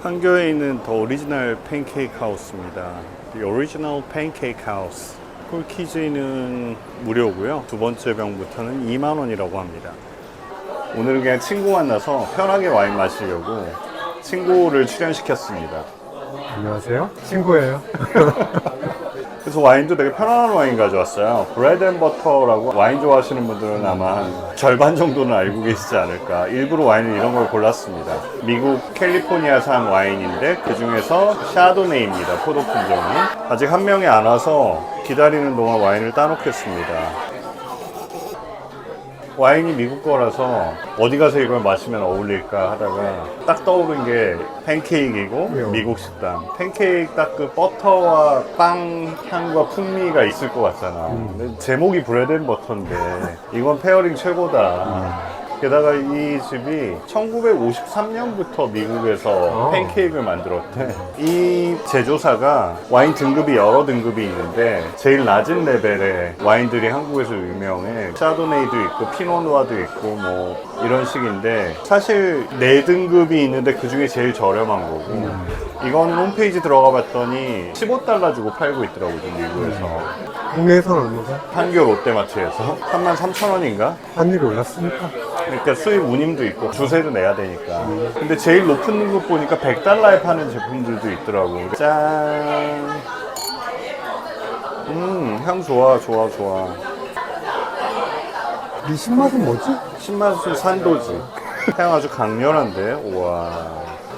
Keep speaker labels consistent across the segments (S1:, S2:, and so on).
S1: 판교에 있는 더 오리지널 팬케이크 하우스입니다. The Original Pancake House. 콜키즈는 무료고요. 두 번째 병부터는 2만원이라고 합니다. 오늘은 그냥 친구 만나서 편하게 와인 마시려고 친구를 출연시켰습니다.
S2: 안녕하세요. 친구예요.
S1: 그래서 와인도 되게 편안한 와인 가져왔어요. 브레드 앤 버터라고 와인 좋아하시는 분들은 아마 한 절반 정도는 알고 계시지 않을까. 일부러 와인을 이런 걸 골랐습니다. 미국 캘리포니아산 와인인데 그 중에서 샤도네이입니다. 포도 품종이. 아직 한 명이 안 와서 기다리는 동안 와인을 따놓겠습니다. 와인이 미국 거라서 어디 가서 이걸 마시면 어울릴까 하다가 딱 떠오른 게 팬케이크이고 미국 식당. 팬케이크 딱 그 버터와 빵 향과 풍미가 있을 것 같잖아. 근데 제목이 브레드 앤 버터인데 이건 페어링 최고다. 게다가 이 집이 1953년부터 미국에서 팬케이크를 만들었대. 이 제조사가 와인 등급이 여러 등급이 있는데 제일 낮은 레벨의 와인들이 한국에서 유명해. 샤도네이도 있고 피노누아도 있고 뭐 이런 식인데 사실 4등급이 있는데 그 중에 제일 저렴한 거고 이건 홈페이지 들어가 봤더니 15달러 주고 팔고 있더라고요, 미국에서.
S2: 국내에서는 얼마가?
S1: 판교 롯데마트에서 33,000원인가?
S2: 환율이 올랐으니까.
S1: 그러니까 수입 운임도 있고 주세도 내야 되니까. 근데 제일 높은 등급 보니까 100달러에 파는 제품들도 있더라고. 짠. 향 좋아.
S2: 이 신맛은 뭐지?
S1: 신맛은 산도지. 향 아주 강렬한데. 우와.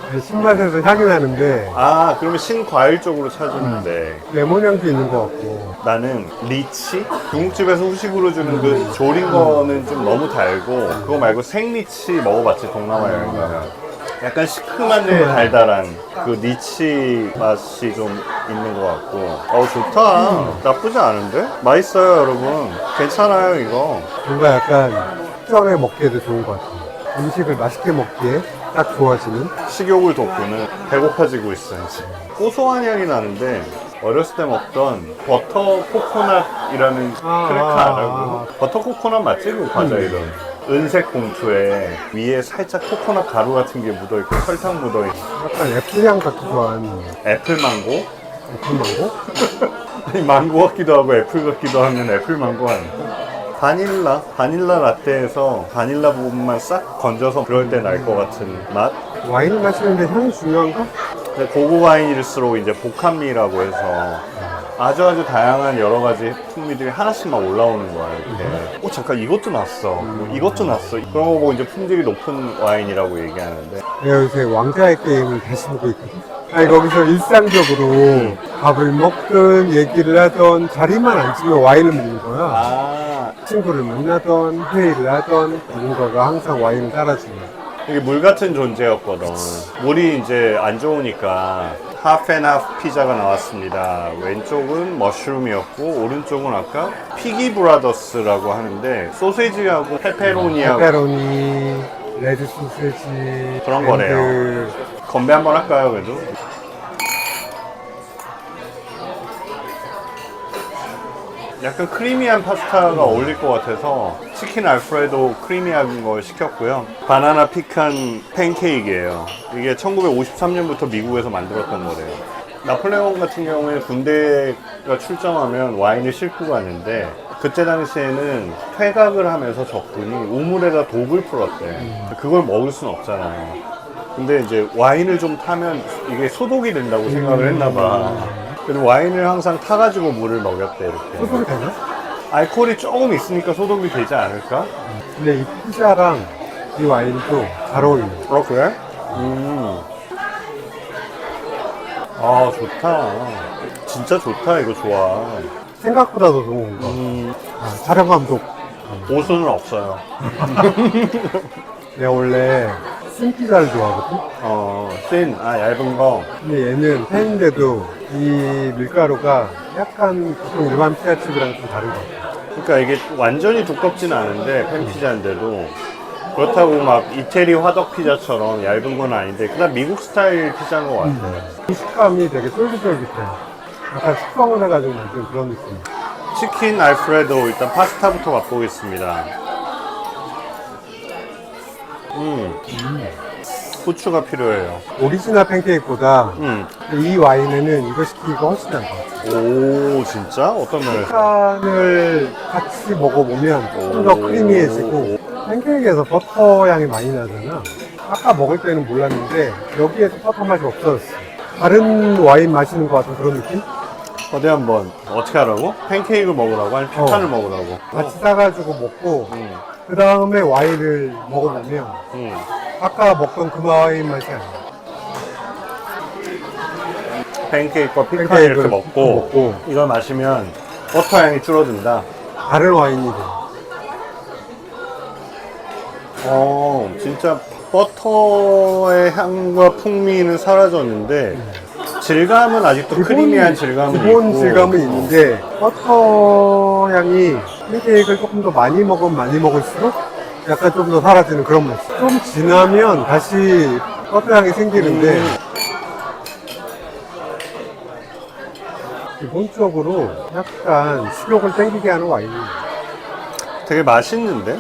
S2: 신맛에서 향이 나는데
S1: 아, 그러면 신과일 쪽으로 찾으는데
S2: 레몬 향도 있는 것 같고.
S1: 나는 리치? 중국집에서 후식으로 주는 그 조린 거는 좀 너무 달고 그거 말고 생리치 먹어봤지, 동남아 여행 가면. 약간 시큼한데 달달한 그 리치 맛이 좀 있는 것 같고. 좋다. 나쁘지 않은데? 맛있어요, 여러분. 괜찮아요, 이거.
S2: 뭔가 약간 특정에 먹기에도 좋은 것 같아요. 음식을 맛있게 먹기에 딱 좋아지는.
S1: 식욕을 돋구는. 배고파지고 있어 이제. 고소한 향이 나는데 어렸을 때 먹던 버터 코코넛이라는 크래커 알아요? 버터 코코넛 맞지? 그 과자 이름. 은색 봉투에 위에 살짝 코코넛 가루 같은 게 묻어있고 설탕 묻어있고.
S2: 약간 애플향 같기도 한.
S1: 애플망고?
S2: 애플망고?
S1: 아니, 망고 같기도 하고 애플 같기도 하면 애플망고 아니야? 바닐라 라떼에서 바닐라 부분만 싹 건져서 그럴 때 날 것 같은 맛?
S2: 와인을 마시는데 향이 중요한가?
S1: 근데 고급 와인일수록 이제 복합미라고 해서 아주 다양한 여러 가지 풍미들이 하나씩만 올라오는 거야, 이렇게. 잠깐 이것도 났어. 이것도 났어. 그런 거 보고 이제 품질이 높은 와인이라고 얘기하는데.
S2: 내가 요새 왕자의 게임을 다시 보고 있거든. 아니, 거기서 일상적으로 밥을 먹든 얘기를 하던 자리만 앉으면 와인을 먹는 거야.
S1: 아,
S2: 친구를 만나던 회의를 하던 누군가가 항상 와인을 따라주는.
S1: 이게 물 같은 존재였거든. 물이 이제 안 좋으니까 하프 앤 하프 피자가 나왔습니다. 왼쪽은 머쉬룸이었고 오른쪽은 아까 피기 브라더스라고 하는데 소세지하고 페페로니하고
S2: 페페로니, 레드 소세지
S1: 그런 거래요. 건배 한번 할까요, 그래도? 약간 크리미한 파스타가 어울릴 것 같아서 치킨 알프레도 크리미한 걸 시켰고요. 바나나 피칸 팬케이크예요. 이게 1953년부터 미국에서 만들었던 거래요. 나폴레옹 같은 경우에 군대가 출정하면 와인을 싣고 가는데 그때 당시에는 퇴각을 하면서 적군이 우물에다 독을 풀었대. 그걸 먹을 순 없잖아요. 근데 이제 와인을 좀 타면 이게 소독이 된다고 생각을 했나 봐. 그래서 와인을 항상 타가지고 물을 먹였대, 이렇게.
S2: 소독이 되나?
S1: 알코올이 조금 있으니까 소독이 되지 않을까?
S2: 근데 이 피자랑 이 와인도 잘 어울려.
S1: 그래? 아, 좋다. 진짜 좋다, 이거 좋아.
S2: 생각보다 더 좋은 거. 촬영 감독.
S1: 옷은 없어요.
S2: 내가 원래 쓴 피자를 좋아하거든?
S1: 얇은 거.
S2: 근데 얘는 팬인데도 이 밀가루가 약간 보통 일반 피자집이랑 좀 다른 것 같아.
S1: 그러니까 이게 완전히 두껍진 않은데, 팬피자인데도. 그렇다고 막 이태리 화덕 피자처럼 얇은 건 아닌데, 그냥 미국 스타일 피자인 것 같아.
S2: 이 식감이 되게 쫄깃쫄깃해. 약간 숙성을 해가지고 만든 그런 느낌.
S1: 치킨 알프레도 일단 파스타부터 맛보겠습니다. 후추가 필요해요.
S2: 오리지널 팬케이크보다
S1: 음.
S2: 이 와인에는 이거 시키기가 훨씬 나은 것 같아요.
S1: 오, 진짜? 어떤 면에서?
S2: 식감을 같이 먹어보면 좀 더
S1: 오.
S2: 크리미해지고 팬케이크에서 버터 향이 많이 나잖아. 아까 먹을 때는 몰랐는데 여기에서 버터 맛이 없어졌어. 다른 와인 마시는 것 같은 그런 느낌?
S1: 어디 한번 어떻게 하라고? 팬케이크를 먹으라고? 아니면 피칸을 먹으라고?
S2: 같이 싸가지고 먹고
S1: 음.
S2: 그 다음에 와인을 먹어보면
S1: 음.
S2: 아까 먹던 그 와인 맛이 아니야.
S1: 팬케이크와 피칸
S2: 팬케이크를
S1: 이렇게 먹고 이걸 마시면 버터 향이 줄어든다.
S2: 다른 와인이 돼.
S1: 진짜 버터의 향과 풍미는 사라졌는데 질감은 아직도 크리미한 질감은
S2: 기본
S1: 있고
S2: 질감은 있는데 버터 향이 팬케이크를 조금 더 많이 먹으면 많이 먹을수록 약간 좀 더 사라지는 그런 맛이. 좀 지나면 다시 버터 향이 생기는데 기본적으로 약간 식욕을 땡기게 하는 와인이에요.
S1: 되게 맛있는데?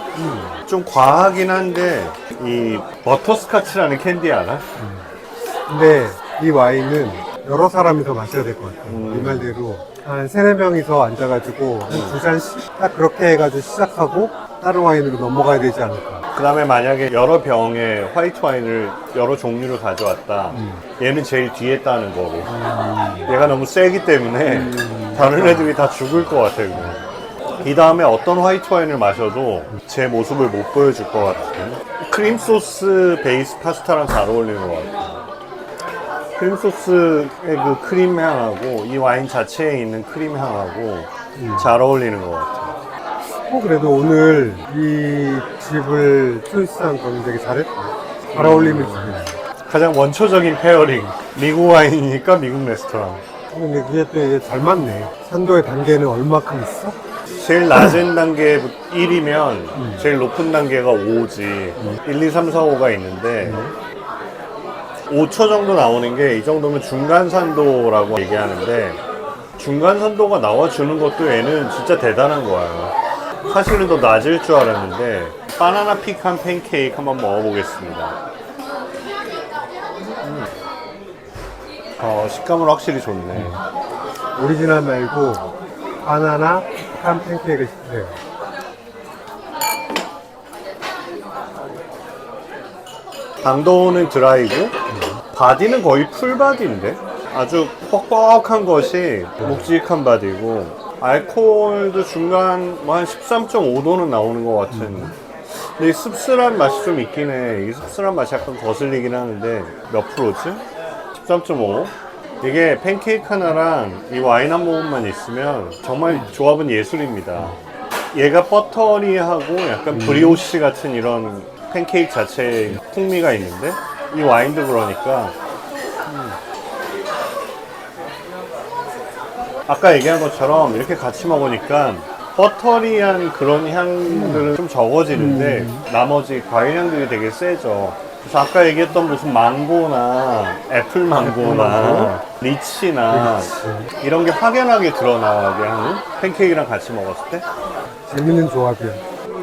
S1: 좀 과하긴 한데 이 버터스카치라는 캔디 알아?
S2: 근데 이 와인은 여러 사람이서 마셔야 될 것 같아요. 이 말대로 한 3-4명이서 앉아가지고 한 2잔씩 딱 그렇게 해가지고 시작하고 다른 와인으로 넘어가야 되지 않을까.
S1: 그 다음에 만약에 여러 병의 화이트 와인을 여러 종류를 가져왔다. 얘는 제일 뒤에 따는 거고. 얘가 너무 세기 때문에 다른 애들이 다 죽을 것 같아요. 이 다음에 어떤 화이트 와인을 마셔도 제 모습을 못 보여줄 것 같아요. 크림 소스 베이스 파스타랑 잘 어울리는 것 같아요. 크림 소스의 그 크림 향하고 이 와인 자체에 있는 크림 향하고 잘 어울리는 것 같아요.
S2: 그래도 오늘 이 집을 초이스한 건 되게 잘했다. 잘 어울리는 집이네.
S1: 가장 원초적인 페어링. 미국 와인이니까 미국 레스토랑.
S2: 근데 그게 또 이게 잘 맞네. 산도의 단계는 얼마큼 있어?
S1: 제일 낮은 단계 1이면 제일 높은 단계가 5지. 1, 2, 3, 4, 5가 있는데 5초 정도 나오는 게 이 정도면 중간 산도라고 얘기하는데 중간 산도가 나와주는 것도 얘는 진짜 대단한 거예요. 사실은 더 낮을 줄 알았는데 바나나 피칸 팬케이크 한번 먹어보겠습니다. 식감은 확실히 좋네.
S2: 오리지널 말고 바나나 피칸 팬케이크를 시키세요.
S1: 당도는 드라이고 바디는 거의 풀바디인데 아주 뻑뻑한 것이 묵직한 바디고 알코올도 중간 뭐 한 13.5도는 나오는 것 같은. 근데 이 씁쓸한 맛이 좀 있긴 해. 이 씁쓸한 맛이 약간 거슬리긴 하는데 몇 프로지? 13.5? 이게 팬케이크 하나랑 이 와인 한 모금만 있으면 정말 조합은 예술입니다. 얘가 버터리하고 약간 브리오시 같은 이런 팬케이크 자체의 풍미가 있는데 이 와인도 그러니까 아까 얘기한 것처럼 이렇게 같이 먹으니까 버터리한 그런 향들은 좀 적어지는데 나머지 과일 향들이 되게 세죠. 그래서 아까 얘기했던 무슨 망고나 애플 망고나 리치나 이런 게 확연하게 드러나게 하는 팬케이크랑 같이 먹었을 때
S2: 재밌는 조합이야.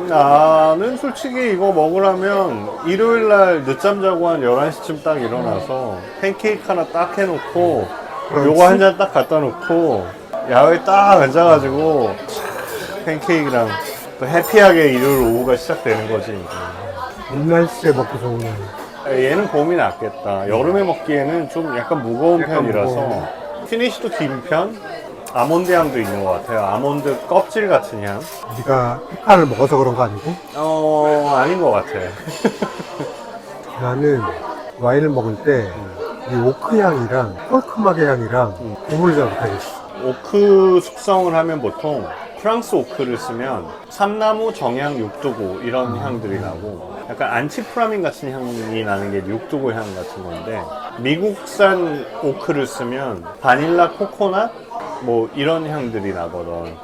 S1: 나는 솔직히 이거 먹으려면 일요일날 늦잠 자고 한 11시쯤 딱 일어나서 팬케이크 하나 딱 해놓고 요거 한 잔 딱 갖다 놓고 야외에 딱 앉아가지고 팬케이크랑 또 해피하게 일요일 오후가 시작되는 거지.
S2: 봄 날씨에 먹기 좋은 와인.
S1: 얘는 봄이 낫겠다. 여름에 먹기에는 좀 약간 무거운
S2: 약간
S1: 편이라서
S2: 무거워.
S1: 피니쉬도 긴 편? 아몬드 향도 있는 것 같아요. 아몬드 껍질 같은 향.
S2: 네가 피칸을 먹어서 그런 거 아니고?
S1: 아닌 것 같아.
S2: 나는 와인을 먹을 때 이 오크 향이랑 펄크마게 향이랑 구분을 잘 못하겠어.
S1: 오크 숙성을 하면 보통 프랑스 오크를 쓰면 삼나무, 정향, 육두고 이런 향들이 나고 약간 안티프라민 같은 향이 나는 게 육두고 향 같은 건데 미국산 오크를 쓰면 바닐라, 코코넛 뭐 이런 향들이 나거든.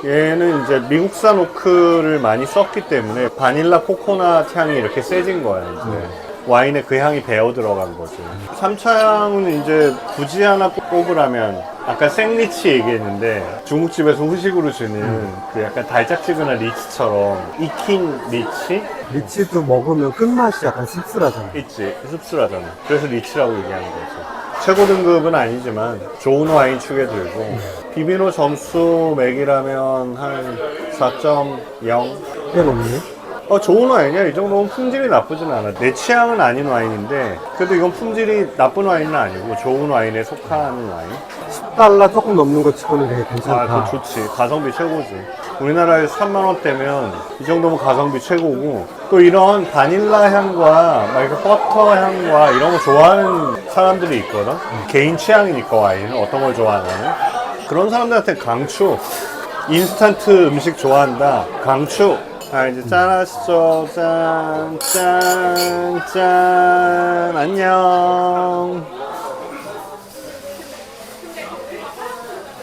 S1: 얘는 이제 미국산 오크를 많이 썼기 때문에 바닐라, 코코넛 향이 이렇게 세진 거야 이제. 와인에 그 향이 배어 들어간 거지. 3차 향은 이제 굳이 하나 꼽으라면 아까 생리치 얘기했는데 중국집에서 후식으로 주는 그 약간 달짝지근한 리치처럼 익힌 리치?
S2: 리치도 먹으면 끝맛이 약간 씁쓸하잖아.
S1: 있지. 습술하잖아. 그래서 리치라고 얘기하는 거지. 최고 등급은 아니지만 좋은 와인 축에 들고 비비노 점수 매기라면 한 4.0.
S2: 꽤 높네.
S1: 좋은 와인이야. 이 정도면 품질이 나쁘진 않아. 내 취향은 아닌 와인인데 그래도 이건 품질이 나쁜 와인은 아니고 좋은 와인에 속하는 와인.
S2: $10 조금 넘는 거 치고는 되게 괜찮다.
S1: 그거 좋지. 가성비 최고지. 우리나라에서 3만 원대면 이 정도면 가성비 최고고, 또 이런 바닐라 향과 막 이렇게 버터 향과 이런 거 좋아하는 사람들이 있거든. 개인 취향이니까 와인은 어떤 걸 좋아하냐면 그런 사람들한테 강추. 인스턴트 음식 좋아한다. 강추. 이제 짠 하시죠. 짠, 짠, 짠. 안녕.